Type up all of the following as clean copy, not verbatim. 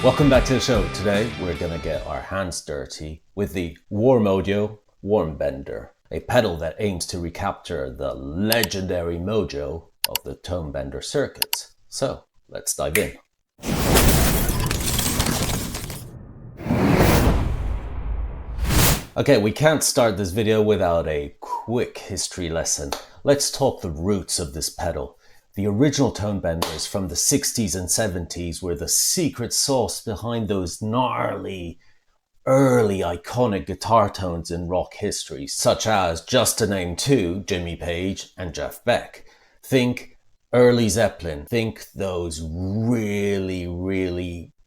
Welcome back to the show. Today we're gonna get our hands dirty with the Warm Audio Worm Bender, a pedal that aims to recapture the legendary mojo of the tone bender circuit. So let's dive in. Okay, we can't start this video without a quick history lesson. Let's talk the roots of this pedal. The original tone benders from the 60s and 70s were the secret sauce behind those gnarly, early iconic guitar tones in rock history, such as, just to name two, Jimmy Page and Jeff Beck. Think early Zeppelin. Think those really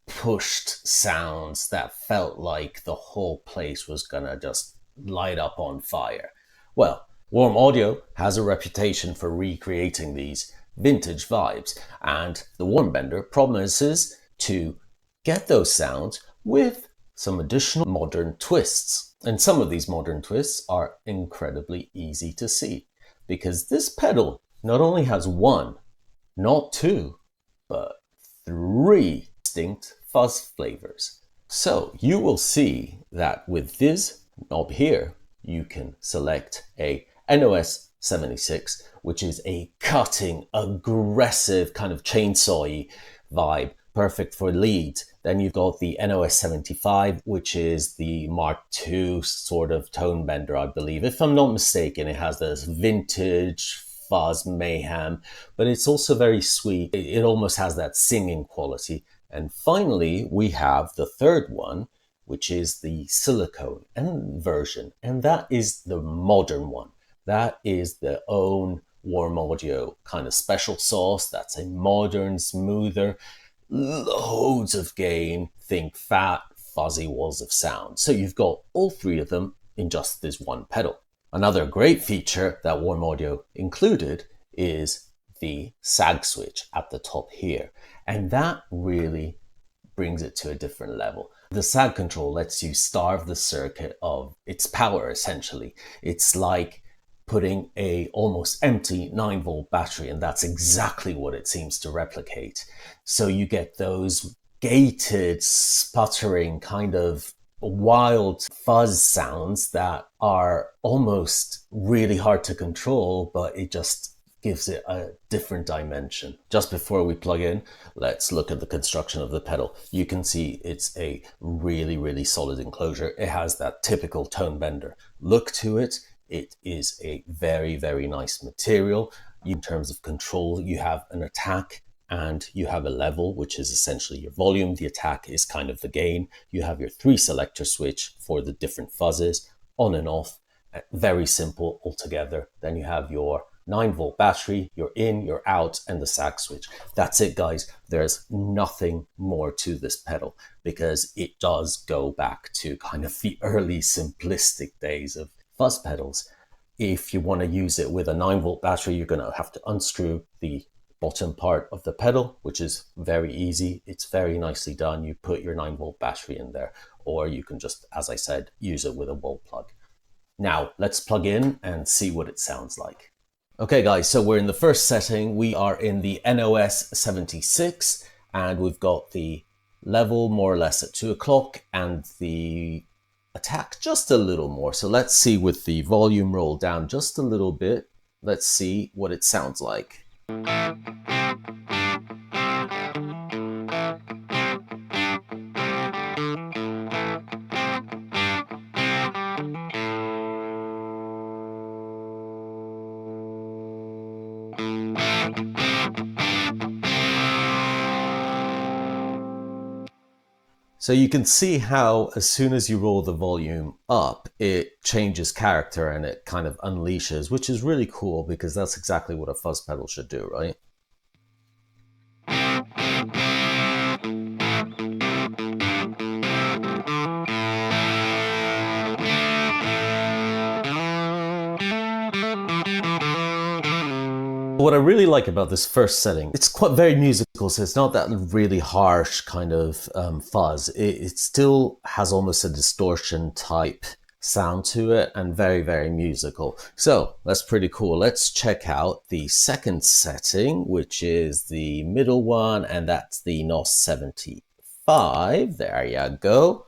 pushed sounds that felt like the whole place was gonna just light up on fire. Well, Warm Audio has a reputation for recreating these vintage vibes, and the Worm Bender promises to get those sounds with some additional modern twists. And some of these modern twists are incredibly easy to see, because this pedal not only has one, not two, but three distinct fuzz flavors. So you will see that with this knob here, you can select a NOS 76, which is a cutting, aggressive kind of chainsaw-y vibe, perfect for leads. Then you've got the NOS 75, which is the Mark II sort of tone bender, I believe. If I'm not mistaken, it has this vintage fuzz mayhem, but it's also very sweet. It almost has that singing quality. And finally, we have the third one, which is the silicone version, and that is the modern one. That is their own Warm Audio kind of special sauce. That's a modern, smoother, loads of gain, think fat, fuzzy walls of sound. So you've got all three of them in just this one pedal. Another great feature that Warm Audio included is the sag switch at the top here. And that really brings it to a different level. The sag control lets you starve the circuit of its power, essentially. It's like putting a almost empty 9-volt battery, and that's exactly what it seems to replicate. So you get those gated, sputtering, kind of wild fuzz sounds that are almost really hard to control, but it just gives it a different dimension. Just before we plug in, let's look at the construction of the pedal. You can see it's a really solid enclosure. It has that typical tone bender look to it. It is a very nice material. In terms of control, you have an attack and you have a level, which is essentially your volume. The attack is kind of the gain. You have your 3 selector switch for the different fuzzes, on and off, very simple altogether. Then you have your 9-volt battery, your in, your out, and the sag switch. That's it, guys. There's nothing more to this pedal, because it does go back to kind of the early simplistic days of fuzz pedals. If you want to use it with a 9-volt battery, you're going to have to unscrew the bottom part of the pedal, which is very easy. It's very nicely done. You put your 9-volt battery in there, or you can just, as I said, use it with a wall plug. Now let's plug in and see what it sounds like. Okay guys, so we're in the first setting. We are in the NOS 76, and we've got the level more or less at 2 o'clock and the attack just a little more. So let's see, with the volume rolled down just a little bit, let's see what it sounds like. So you can see how as soon as you roll the volume up, it changes character and it kind of unleashes, which is really cool, because that's exactly what a fuzz pedal should do, right? What I really like about this first setting, it's quite very musical, so it's not that really harsh kind of fuzz. It still has almost a distortion type sound to it, and very, very musical. So that's pretty cool. Let's check out the second setting, which is the middle one, and that's the NOS 75. 5. There you go.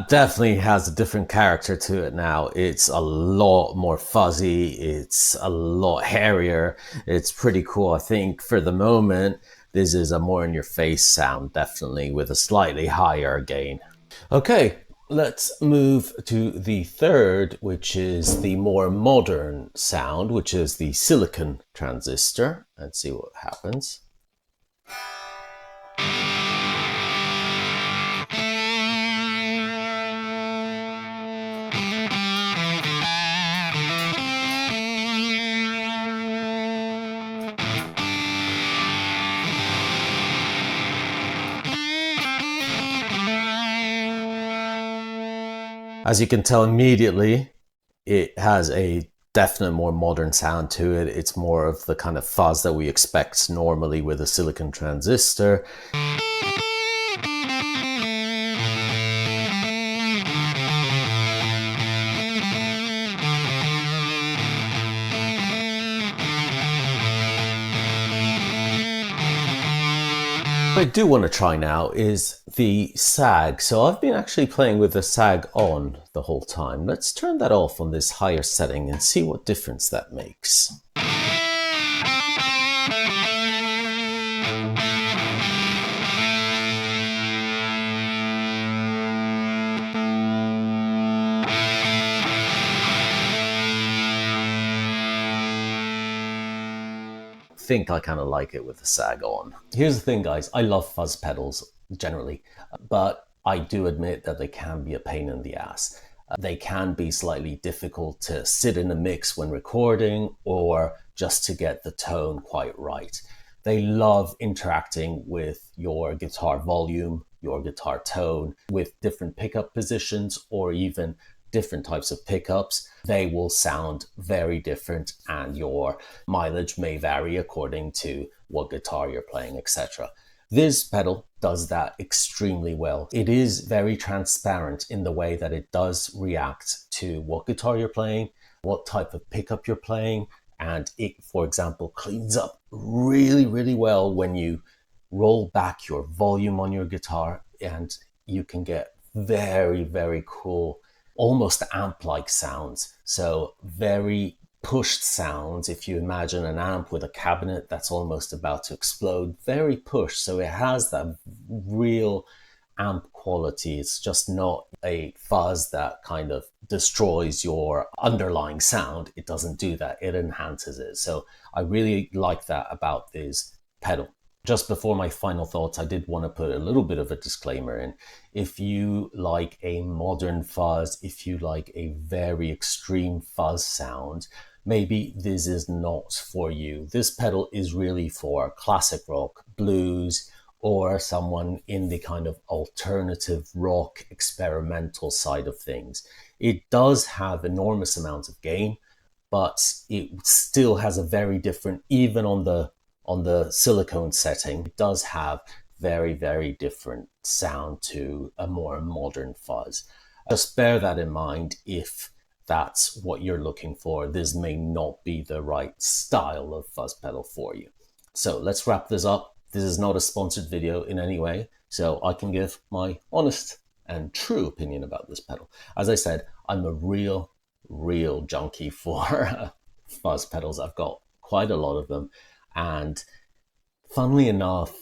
Definitely has a different character to it now. It's a lot more fuzzy. It's a lot hairier. It's pretty cool. I think for the moment, this is a more in your face sound, definitely with a slightly higher gain. Okay, let's move to the third, which is the more modern sound, which is the silicon transistor. Let's see what happens. As you can tell immediately, it has a definite more modern sound to it. It's more of the kind of fuzz that we expect normally with a silicon transistor. What I do want to try now is the sag. So I've been actually playing with the sag on the whole time. Let's turn that off on this higher setting and see what difference that makes. Think I kind of like it with the sag on. Here's the thing, guys. I love fuzz pedals generally, but I do admit that they can be a pain in the ass. They can be slightly difficult to sit in a mix when recording or just to get the tone quite right. They love interacting with your guitar volume, your guitar tone, with different pickup positions or even different types of pickups. They will sound very different and your mileage may vary according to what guitar you're playing, etc. This pedal does that extremely well. It is very transparent in the way that it does react to what guitar you're playing, what type of pickup you're playing, and it, for example, cleans up really, really well when you roll back your volume on your guitar, and you can get very, very cool almost amp-like sounds. So very pushed sounds. If you imagine an amp with a cabinet that's almost about to explode, very pushed. So it has that real amp quality. It's just not a fuzz that kind of destroys your underlying sound. It doesn't do that. It enhances it. So I really like that about this pedal. Just before my final thoughts, I did want to put a little bit of a disclaimer in. If you like a modern fuzz, if you like a very extreme fuzz sound, maybe this is not for you. This pedal is really for classic rock, blues, or someone in the kind of alternative rock experimental side of things. It does have enormous amounts of gain, but it still has a very different, even on the silicone setting, it does have very, very different sound to a more modern fuzz. Just bear that in mind if that's what you're looking for. This may not be the right style of fuzz pedal for you. So let's wrap this up. This is not a sponsored video in any way, so I can give my honest and true opinion about this pedal. As I said, I'm a real junkie for fuzz pedals. I've got quite a lot of them. And funnily enough,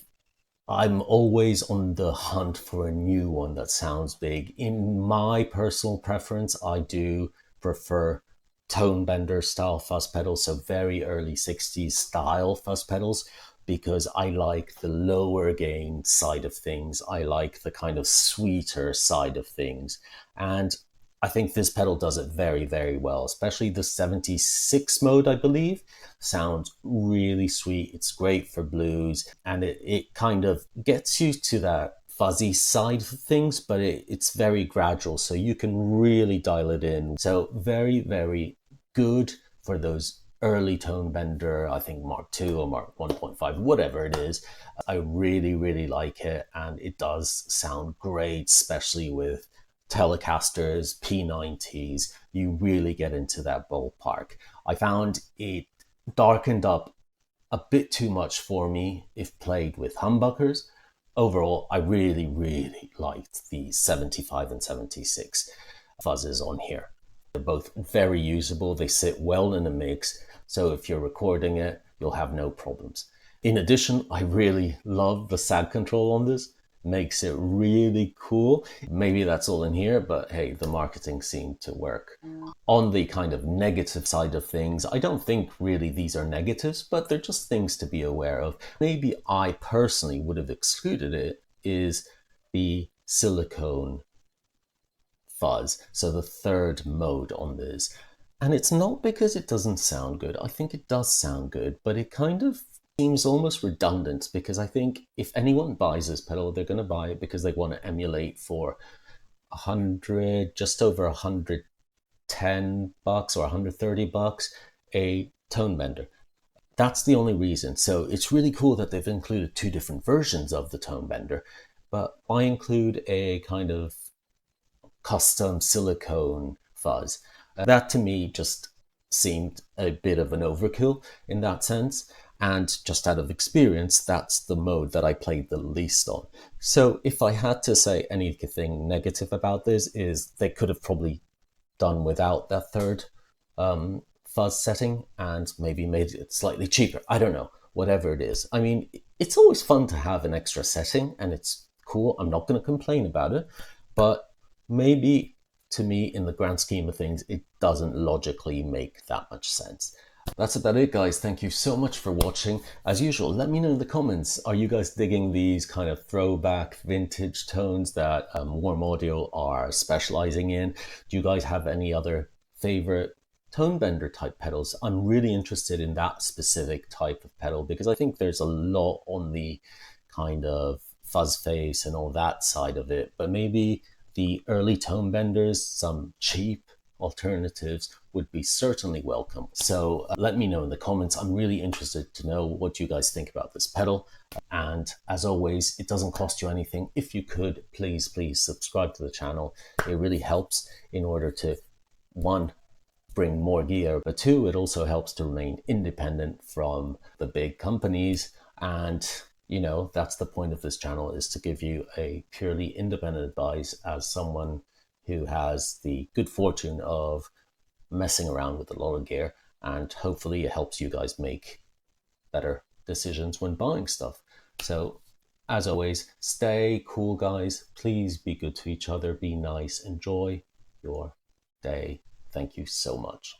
I'm always on the hunt for a new one that sounds big. In my personal preference, I do prefer tone bender style fuzz pedals, so very early 60s style fuzz pedals, because I like the lower gain side of things. I like the kind of sweeter side of things. And I think this pedal does it very, very well, especially the 76 mode, I believe. Sounds really sweet. It's great for blues, and it kind of gets you to that fuzzy side of things, but it's very gradual, so you can really dial it in. So very, very good for those early tone bender, I think Mark 2 or Mark 1.5, whatever it is. I really, really like it, and it does sound great, especially with Telecasters, P90s. You really get into that ballpark. I found it darkened up a bit too much for me if played with humbuckers. Overall, I really, really liked the 75 and 76 fuzzes on here. They're both very usable. They sit well in a mix. So if you're recording it, you'll have no problems. In addition, I really love the SAG control on this. Makes it really cool. Maybe that's all in here, but hey, the marketing seemed to work. On the kind of negative side of things, I don't think really these are negatives, but they're just things to be aware of. Maybe I personally would have excluded it, is the silicone fuzz, so the third mode on this. And it's not because it doesn't sound good. I think it does sound good, but it kind of seems almost redundant, because I think if anyone buys this pedal, they're going to buy it because they want to emulate for 100, just over 110 bucks or 130 bucks, a tone bender. That's the only reason. So it's really cool that they've included two different versions of the tone bender, but why include a kind of custom silicone fuzz? That to me just seemed a bit of an overkill in that sense. And just out of experience, that's the mode that I played the least on. So if I had to say anything negative about this, is they could have probably done without that third fuzz setting and maybe made it slightly cheaper. I don't know, whatever it is. I mean, it's always fun to have an extra setting and it's cool. I'm not going to complain about it, but maybe to me, in the grand scheme of things, it doesn't logically make that much sense. That's about it, guys. Thank you so much for watching. As usual, let me know in the comments, are you guys digging these kind of throwback vintage tones that Warm Audio are specializing in? Do you guys have any other favorite tone bender type pedals? I'm really interested in that specific type of pedal because I think there's a lot on the kind of fuzz face and all that side of it, but maybe the early tone benders, some cheap alternatives would be certainly welcome. So let me know in the comments. I'm really interested to know what you guys think about this pedal. And as always, it doesn't cost you anything. If you could, please subscribe to the channel. It really helps in order to, one, bring more gear, but two, it also helps to remain independent from the big companies. And you know, that's the point of this channel, is to give you a purely independent advice as someone who has the good fortune of messing around with a lot of gear, and hopefully it helps you guys make better decisions when buying stuff. So as always, stay cool, guys. Please be good to each other, be nice, enjoy your day. Thank you so much.